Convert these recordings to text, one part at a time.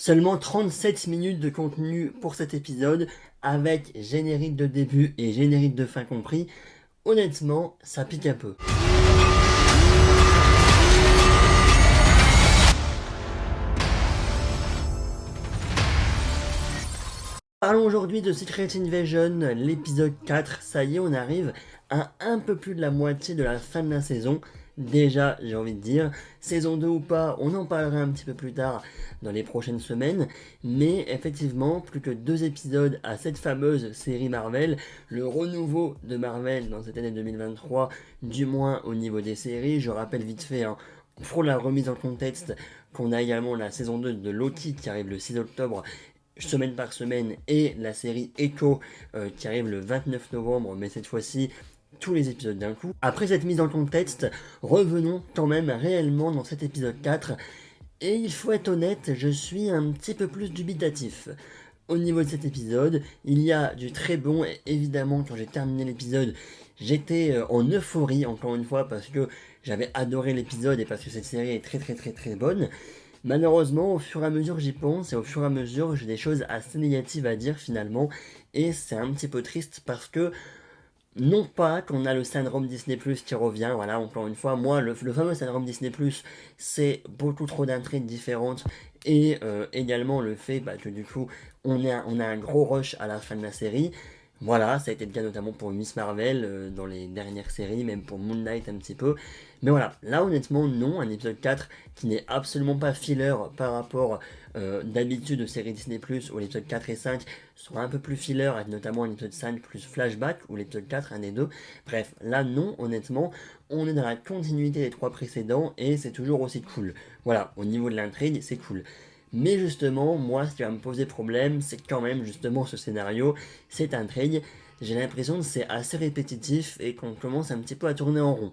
Seulement 37 minutes de contenu pour cet épisode, avec générique de début et générique de fin compris. Honnêtement, ça pique un peu. Parlons aujourd'hui de Secret Invasion, l'épisode 4. Ça y est, on arrive à un peu plus de la moitié de la fin de la saison. Déjà, j'ai envie de dire, saison 2 ou pas, on en parlera un petit peu plus tard dans les prochaines semaines. Mais effectivement, plus que 2 épisodes à cette fameuse série Marvel, le renouveau de Marvel dans cette année 2023, du moins au niveau des séries. Je rappelle vite fait, pour la remise en contexte, qu'on a également la saison 2 de Loki qui arrive le 6 octobre semaine par semaine, et la série Echo qui arrive le 29 novembre, mais cette fois-ci tous les épisodes d'un coup. Après cette mise en contexte, revenons quand même réellement dans cet épisode 4, et il faut être honnête, je suis un petit peu plus dubitatif. Au niveau de cet épisode, il y a du très bon, et évidemment quand j'ai terminé l'épisode, j'étais en euphorie encore une fois parce que j'avais adoré l'épisode et parce que cette série est très très très très bonne. Malheureusement, au fur et à mesure que j'y pense et au fur et à mesure, j'ai des choses assez négatives à dire finalement, et c'est un petit peu triste parce que non pas qu'on a le syndrome Disney Plus qui revient, voilà, encore une fois, moi, le fameux syndrome Disney Plus, c'est beaucoup trop d'intrigues différentes, et également le fait que du coup, on a un gros rush à la fin de la série. Voilà, ça a été le cas notamment pour Miss Marvel dans les dernières séries, même pour Moon Knight un petit peu. Mais voilà, là honnêtement, non, un épisode 4 qui n'est absolument pas filler par rapport d'habitude aux séries Disney Plus, où l'épisode 4 et 5 sont un peu plus filler, avec notamment un épisode 5 plus flashback, ou l'épisode 4, un des deux. Bref, là non, honnêtement, on est dans la continuité des 3 précédents, et c'est toujours aussi cool. Voilà, au niveau de l'intrigue, c'est cool. Mais justement, moi, ce qui va me poser problème, c'est quand même justement ce scénario, cette intrigue. J'ai l'impression que c'est assez répétitif et qu'on commence un petit peu à tourner en rond.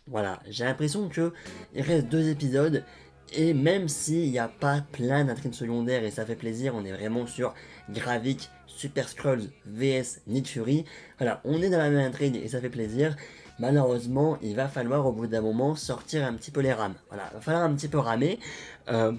Voilà, j'ai l'impression que il reste 2 épisodes, et même s'il n'y a pas plein d'intrigues secondaires et ça fait plaisir, on est vraiment sur Gravik, Super Skrulls vs Nick Fury. Voilà, on est dans la même intrigue et ça fait plaisir. Malheureusement, il va falloir au bout d'un moment sortir un petit peu les rames. Voilà, il va falloir un petit peu ramer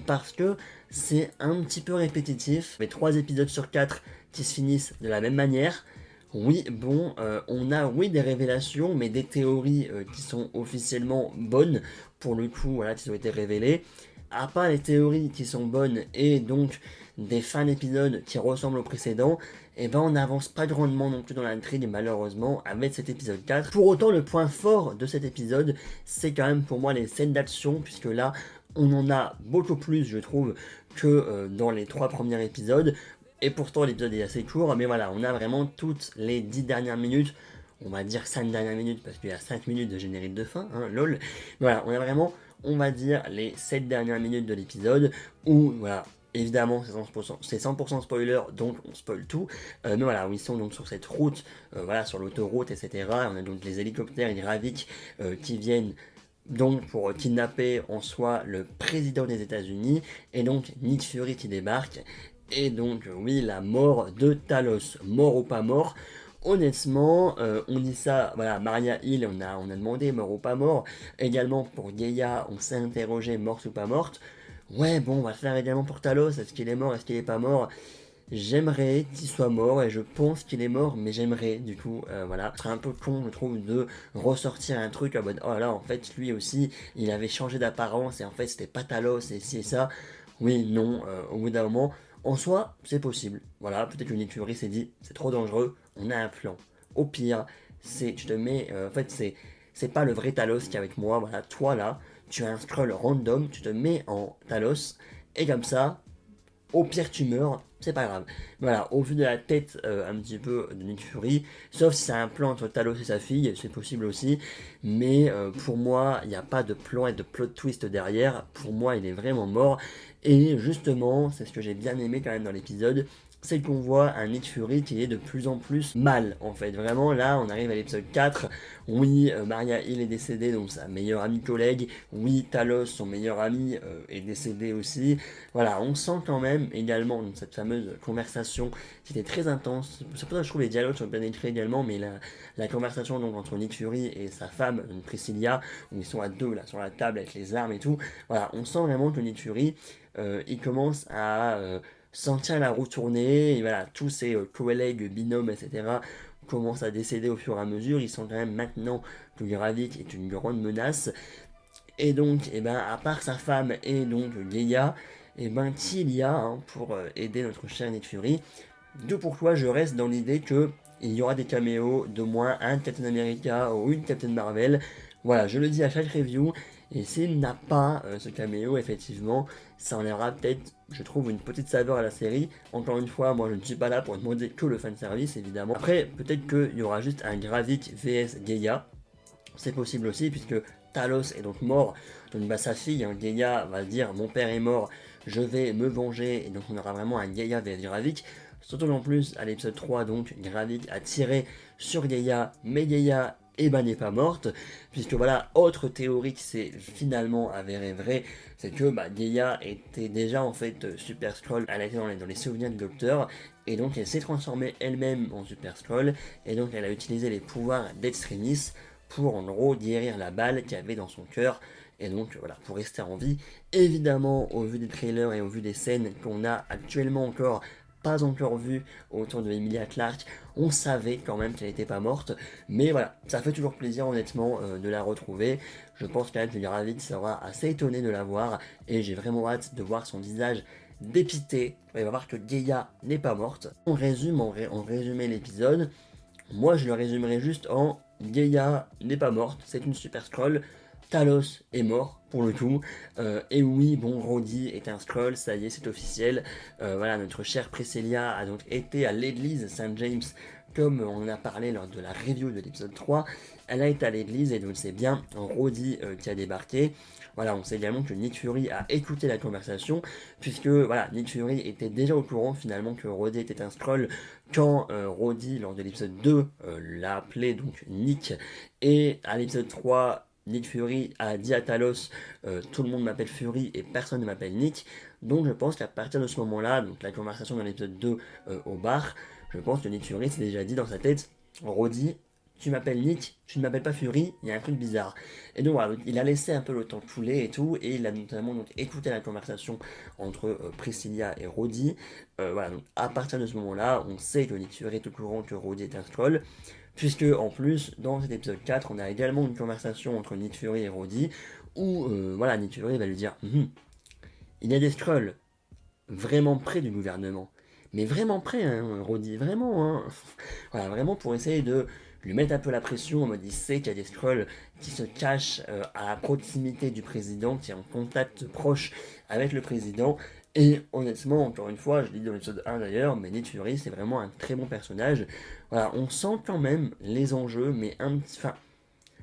parce que c'est un petit peu répétitif. Mais 3 épisodes sur 4 qui se finissent de la même manière. Oui, bon, on a oui des révélations, mais des théories qui sont officiellement bonnes, pour le coup, voilà, qui ont été révélées. À part les théories qui sont bonnes et donc des fins d'épisode qui ressemblent au précédent, et ben on n'avance pas grandement non plus dans l'intrigue malheureusement avec cet épisode 4. Pour autant, le point fort de cet épisode, c'est quand même pour moi les scènes d'action, puisque là, on en a beaucoup plus, je trouve, que dans les 3 premiers épisodes. Et pourtant, l'épisode est assez court, mais voilà, on a vraiment toutes les 10 dernières minutes, on va dire 5 dernières minutes, parce qu'il y a 5 minutes de générique de fin, hein, lol. Voilà, on a vraiment, on va dire, les 7 dernières minutes de l'épisode, où, voilà, évidemment, c'est 100% spoiler, donc on spoil tout. Mais voilà, où ils sont donc sur cette route, voilà, sur l'autoroute, etc. On a donc les hélicoptères et les Ravik qui viennent donc pour kidnapper en soi le président des États-Unis, et donc Nick Fury qui débarque, et donc oui, la mort de Talos, mort ou pas mort. Honnêtement, on dit ça, voilà, Maria Hill, on a demandé mort ou pas mort. Également pour Gaia, on s'est interrogé morte ou pas morte. Ouais, bon, on va le faire également pour Talos, est-ce qu'il est mort, est-ce qu'il est pas mort. J'aimerais qu'il soit mort, et je pense qu'il est mort, mais j'aimerais du coup, voilà. Ce serait un peu con, je trouve, de ressortir un truc en mode oh là, en fait, lui aussi, il avait changé d'apparence, et en fait, c'était pas Talos, et ci et ça. Oui, non, au bout d'un moment, en soi, c'est possible. Voilà, peut-être que Nick Fury s'est dit c'est trop dangereux, on a un plan. Au pire, tu te mets, en fait, c'est pas le vrai Talos qui est avec moi, voilà, toi là, tu as un scroll random, tu te mets en Talos, et comme ça, au pire tu meurs, c'est pas grave. Voilà, au vu de la tête un petit peu de Nick Fury, sauf si c'est un plan entre Talos et sa fille, c'est possible aussi, mais pour moi, il n'y a pas de plan et de plot twist derrière, pour moi il est vraiment mort, et justement, c'est ce que j'ai bien aimé quand même dans l'épisode, c'est qu'on voit un Nick Fury qui est de plus en plus mal, en fait. Vraiment, là, on arrive à l'épisode 4. Oui, Maria Hill est décédée, donc sa meilleure amie collègue. Oui, Talos, son meilleur ami, est décédé aussi. Voilà, on sent quand même également donc, cette fameuse fameuse conversation qui était très intense. C'est pour ça que je trouve les dialogues sont bien écrits également, mais la conversation donc entre Nick Fury et sa femme, Priscilla, où ils sont à deux là sur la table avec les armes et tout, voilà, on sent vraiment que Nick Fury, il commence à sentir la roue tourner, et voilà, tous ses collègues, binômes, etc., commencent à décéder au fur et à mesure. Ils sont quand même maintenant que Gravik est une grande menace. Et donc, eh ben, à part sa femme et donc Gaïa, eh ben, qui il y a pour aider notre cher Nick Fury. D'où pourquoi je reste dans l'idée que il y aura des caméos d'au moins un Captain America ou une Captain Marvel. Voilà, je le dis à chaque review. Et s'il n'a pas ce caméo, effectivement, ça enlèvera peut-être, je trouve, une petite saveur à la série. Encore une fois, moi je ne suis pas là pour demander que le fanservice, évidemment. Après, peut-être qu'il y aura juste un Gravik vs Gaïa. C'est possible aussi, puisque Talos est donc mort. Donc bah, sa fille, Gaïa, va dire mon père est mort, je vais me venger. Et donc on aura vraiment un Gaïa vs Gravik. Surtout qu'en plus, à l'épisode 3, donc Gravik a tiré sur Gaïa, mais Gaïa n'est pas morte, puisque voilà, autre théorie qui s'est finalement avérée vraie, c'est que Gaïa était déjà en fait Super Skrull, elle était dans les souvenirs du docteur, et donc elle s'est transformée elle-même en Super Skrull, et donc elle a utilisé les pouvoirs d'Extremis pour en gros guérir la balle qu'il y avait dans son cœur, et donc voilà, pour rester en vie. Évidemment, au vu des trailers et au vu des scènes qu'on a actuellement encore pas encore vu autour de Emilia Clarke, on savait quand même qu'elle n'était pas morte, mais voilà, ça fait toujours plaisir honnêtement de la retrouver. Je pense quand même que Gravik sera assez étonné de la voir, et j'ai vraiment hâte de voir son visage dépité. Il va voir que Gaïa n'est pas morte. On résume, en résumé l'épisode, moi je le résumerai juste en Gaïa n'est pas morte, c'est une Super Skrull. Talos est mort pour le coup, et oui, bon, Rhodey est un Skrull, ça y est, c'est officiel. Voilà, notre chère Priscilla a donc été à l'église Saint James, comme on en a parlé lors de la review de l'épisode 3. Elle a été à l'église et donc c'est bien Rhodey qui a débarqué. Voilà, on sait également que Nick Fury a écouté la conversation, puisque voilà, Nick Fury était déjà au courant finalement que Rhodey était un Skrull quand Rhodey, lors de l'épisode 2, l'a appelé donc Nick, et à l'épisode 3, Nick Fury a dit à Talos tout le monde m'appelle Fury et personne ne m'appelle Nick. Donc je pense qu'à partir de ce moment-là, donc la conversation dans l'épisode 2 au bar, je pense que Nick Fury s'est déjà dit dans sa tête, Rhodey, tu m'appelles Nick, tu ne m'appelles pas Fury, il y a un truc bizarre. Et donc voilà, il a laissé un peu le temps couler et tout, et il a notamment donc écouté la conversation entre Priscilla et Rhodey. Voilà, donc à partir de ce moment-là, on sait que Nick Fury est au courant que Rhodey est un Skrull, puisque en plus, dans cet épisode 4, on a également une conversation entre Nick Fury et Rhodey, où voilà, Nick Fury va lui dire il y a des Skrulls vraiment près du gouvernement. Mais vraiment près, hein, Rhodey, vraiment, hein. Voilà, vraiment pour essayer de lui mettre un peu la pression, en mode il sait qu'il y a des Skrulls qui se cachent à la proximité du président, qui est en contact proche avec le président. Et honnêtement, encore une fois, je l'ai dit dans l'épisode 1 d'ailleurs, mais Nick Fury c'est vraiment un très bon personnage. Voilà, on sent quand même les enjeux, mais un petit... Enfin,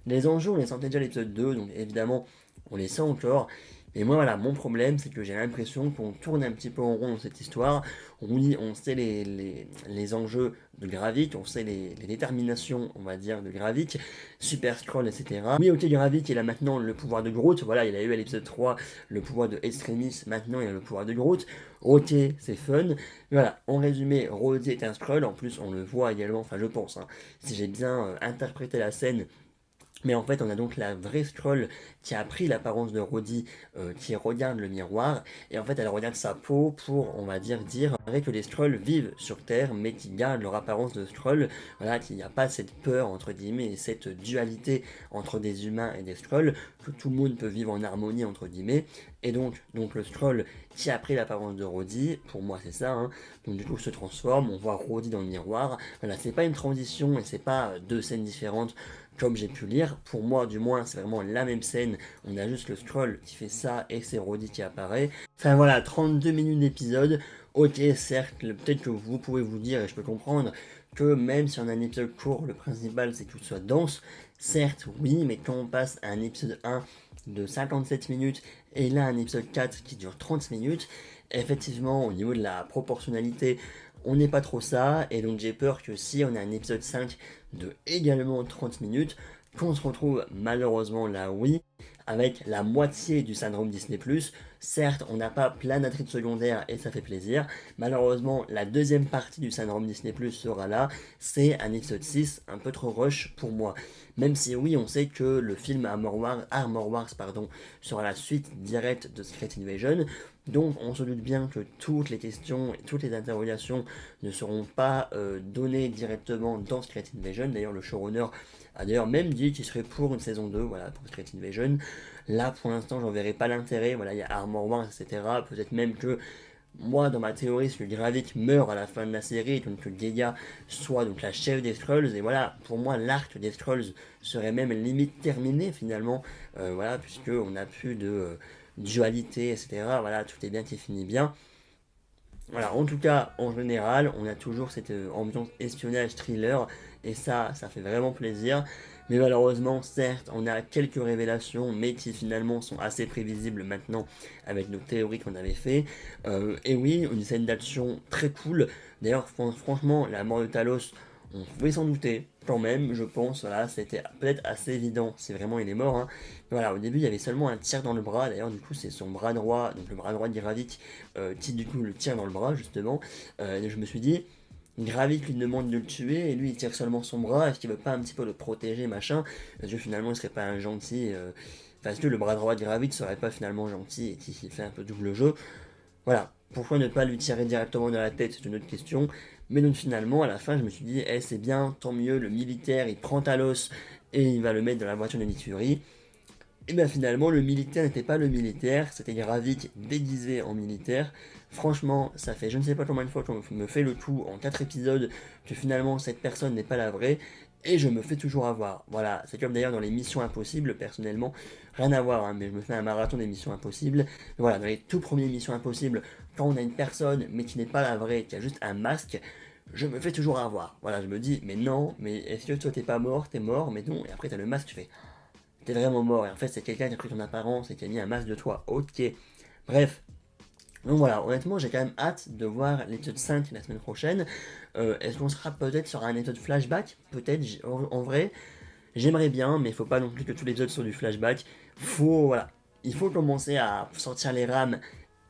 les enjeux on les sentait déjà à l'épisode 2, donc évidemment on les sent encore. Et moi, voilà, mon problème, c'est que j'ai l'impression qu'on tourne un petit peu en rond dans cette histoire. Oui, on sait les enjeux de Gravik, on sait les déterminations, on va dire, de Gravik, Super Skrull, etc. Oui, ok, Gravik, il a maintenant le pouvoir de Groot. Voilà, il a eu à l'épisode 3 le pouvoir de Extremis, maintenant il a le pouvoir de Groot. Ok, c'est fun. Mais voilà, en résumé, Rhodey est un Skrull. En plus, on le voit également, enfin, je pense, hein, si j'ai bien interprété la scène. Mais en fait, on a donc la vraie Skrull qui a pris l'apparence de Rhodey, qui regarde le miroir, et en fait, elle regarde sa peau pour, on va dire que les Skrulls vivent sur Terre, mais qui gardent leur apparence de Skrull, voilà, qu'il n'y a pas cette peur, entre guillemets, et cette dualité entre des humains et des Skrulls, que tout le monde peut vivre en harmonie, entre guillemets, et donc le Skrull qui a pris l'apparence de Rhodey, pour moi c'est ça, hein, donc du coup se transforme, on voit Rhodey dans le miroir, voilà, c'est pas une transition, et c'est pas deux scènes différentes, comme j'ai pu lire, pour moi du moins c'est vraiment la même scène, on a juste le Skrull qui fait ça et c'est Rhodey qui apparaît. Enfin voilà, 32 minutes d'épisode, ok certes, peut-être que vous pouvez vous dire, et je peux comprendre, que même si on a un épisode court, le principal c'est que tout soit dense, certes oui, mais quand on passe à un épisode 1 de 57 minutes et là un épisode 4 qui dure 30 minutes, effectivement au niveau de la proportionnalité, on n'est pas trop ça, et donc j'ai peur que si on a un épisode 5 de également 30 minutes, qu'on se retrouve malheureusement là, oui, avec la moitié du syndrome Disney+. Certes, on n'a pas plein d'intrigues secondaires et ça fait plaisir. Malheureusement, la deuxième partie du syndrome Disney+, sera là. C'est un épisode 6, un peu trop rush pour moi. Même si oui, on sait que le film Armor Wars sera la suite directe de Secret Invasion. Donc on se doute bien que toutes les questions et toutes les interrogations ne seront pas données directement dans Secret Invasion. D'ailleurs, le showrunner a d'ailleurs même dit qu'il serait pour une saison 2, voilà, pour Secret Invasion. Là, pour l'instant, j'en verrai pas l'intérêt. Voilà, il y a Armor Wars, etc. Peut-être même que moi, dans ma théorie, c'est que Gravik meurt à la fin de la série, donc que Gaia soit donc la chef des Skrulls, et voilà, pour moi, l'arc des Skrulls serait même limite terminé finalement, voilà, puisque on n'a plus de dualité, etc. Voilà, tout est bien qui finit bien. Voilà, en tout cas, en général, on a toujours cette ambiance espionnage thriller, et ça fait vraiment plaisir. Mais malheureusement, certes, on a quelques révélations, mais qui finalement sont assez prévisibles maintenant avec nos théories qu'on avait fait. Et oui, une scène d'action très cool. D'ailleurs, franchement, la mort de Talos, on pouvait s'en douter, quand même, je pense. Voilà, c'était peut-être assez évident si vraiment il est mort. Hein. Voilà, au début, il y avait seulement un tir dans le bras. D'ailleurs, du coup, c'est son bras droit, donc le bras droit d'Iravik, qui du coup le tire dans le bras, justement. Et je me suis dit, Gravik lui demande de le tuer et lui il tire seulement son bras. Est-ce qu'il veut pas un petit peu le protéger, machin? Est-ce que finalement il serait pas un gentil Enfin, est-ce que le bras droit de Gravik serait pas finalement gentil et qui fait un peu double jeu? Voilà. Pourquoi ne pas lui tirer directement dans la tête? C'est une autre question. Mais donc finalement, à la fin, je me suis dit, eh, c'est bien, tant mieux, le militaire il prend Talos et il va le mettre dans la voiture de Nick Fury. Et bien finalement, le militaire n'était pas le militaire, c'était Gravik déguisé en militaire. Franchement, ça fait je ne sais pas combien de fois qu'on me fait le coup en 4 épisodes que finalement cette personne n'est pas la vraie, et je me fais toujours avoir. Voilà, c'est comme d'ailleurs dans les missions impossibles, personnellement, rien à voir, hein, mais je me fais un marathon des missions impossibles. Voilà, dans les tout premiers missions impossibles, quand on a une personne mais qui n'est pas la vraie, qui a juste un masque, je me fais toujours avoir. Voilà, je me dis, mais non, mais est-ce que toi t'es pas mort, t'es mort, mais non, et après t'as le masque, tu fais. T'es vraiment mort, et en fait c'est quelqu'un qui a pris ton apparence et qui a mis un masque de toi, ok. Bref, donc voilà, honnêtement j'ai quand même hâte de voir l'épisode 5 la semaine prochaine. Est-ce qu'on sera peut-être sur un épisode flashback? Peut-être, en vrai, j'aimerais bien, mais il faut pas non plus que tous les épisodes soient du flashback. Voilà, il faut commencer à sortir les rames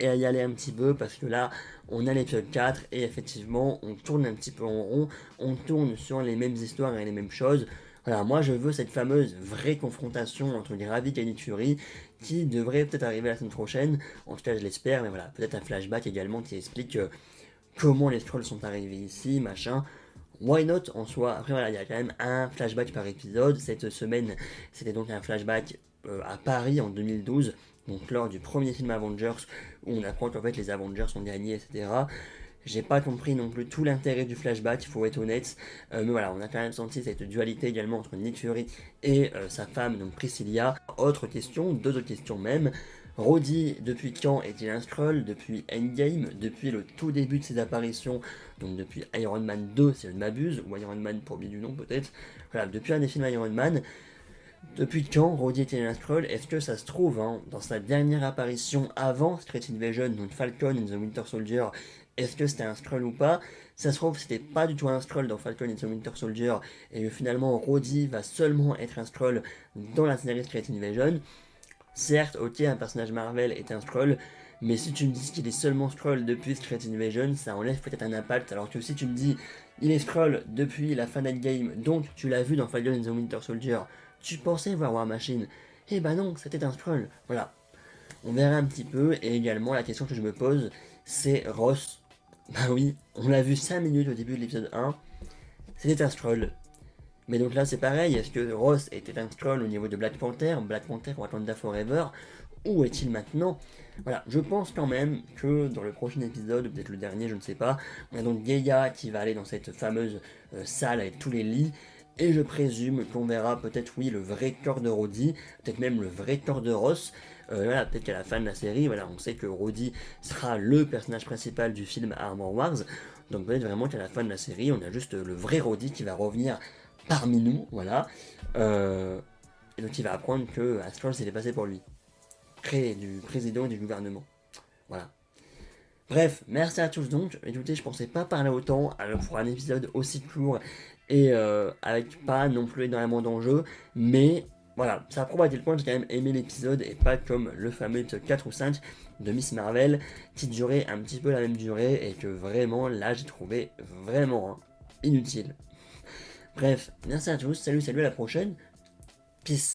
et à y aller un petit peu, parce que là, on a l'épisode 4, et effectivement, on tourne un petit peu en rond, on tourne sur les mêmes histoires et les mêmes choses. Voilà, moi je veux cette fameuse vraie confrontation entre Gravik et Nick Fury, qui devrait peut-être arriver la semaine prochaine, en tout cas je l'espère, mais voilà, peut-être un flashback également qui explique comment les Skrulls sont arrivés ici, machin. Why not en soi? Après voilà, il y a quand même un flashback par épisode. Cette semaine, c'était donc un flashback à Paris en 2012, donc lors du premier film Avengers, où on apprend qu'en fait les Avengers ont gagné, etc. J'ai pas compris non plus tout l'intérêt du flashback, il faut être honnête. Mais voilà, on a quand même senti cette dualité également entre Nick Fury et sa femme, donc Priscilla. Autre question, deux autres questions même. Rhodey, depuis quand est-il un Skrull? Depuis Endgame, depuis le tout début de ses apparitions, donc depuis Iron Man 2 si je ne m'abuse, ou Iron Man premier du nom peut-être. Voilà, depuis un des films Iron Man. Depuis quand Rhodey était un Skrull? Est-ce que ça se trouve, hein, dans sa dernière apparition avant Secret Invasion, donc Falcon and the Winter Soldier, est-ce que c'était un Skrull ou pas? Ça se trouve, c'était pas du tout un Skrull dans Falcon and the Winter Soldier, et finalement Rhodey va seulement être un Skrull dans la série Secret Invasion. Certes, ok, un personnage Marvel est un Skrull, mais si tu me dis qu'il est seulement Skrull depuis Secret Invasion, ça enlève peut-être un impact, alors que si tu me dis il est Skrull depuis la fin d'Endgame, donc tu l'as vu dans Falcon and the Winter Soldier, tu pensais voir War Machine, eh ben non, c'était un Skrull. Voilà, on verra un petit peu, et également la question que je me pose, c'est Ross. Bah oui, on l'a vu 5 minutes au début de l'épisode 1, c'était un Skrull. Mais donc là c'est pareil, est-ce que Ross était un Skrull au niveau de Black Panther Wakanda Forever, où est-il maintenant? Voilà, je pense quand même que dans le prochain épisode, ou peut-être le dernier, je ne sais pas, on a donc Gaia qui va aller dans cette fameuse salle avec tous les lits, et je présume qu'on verra peut-être, oui, le vrai corps de Rhodey, peut-être même le vrai corps de Ross. Voilà, peut-être qu'à la fin de la série, voilà, on sait que Rhodey sera le personnage principal du film Armor Wars, donc peut-être vraiment qu'à la fin de la série, on a juste le vrai Rhodey qui va revenir parmi nous, voilà. Et donc il va apprendre que Astral s'était passé pour lui, près du président et du gouvernement. Voilà. Bref, merci à tous donc. Écoutez, je pensais pas parler autant pour un épisode aussi court et avec pas non plus énormément d'enjeux, mais Voilà, ça prouve à quel point j'ai quand même aimé l'épisode et pas comme le fameux épisode 4 ou 5 de Miss Marvel qui durait un petit peu la même durée et que vraiment là j'ai trouvé vraiment inutile. Bref, merci à tous, salut, salut, à la prochaine, peace.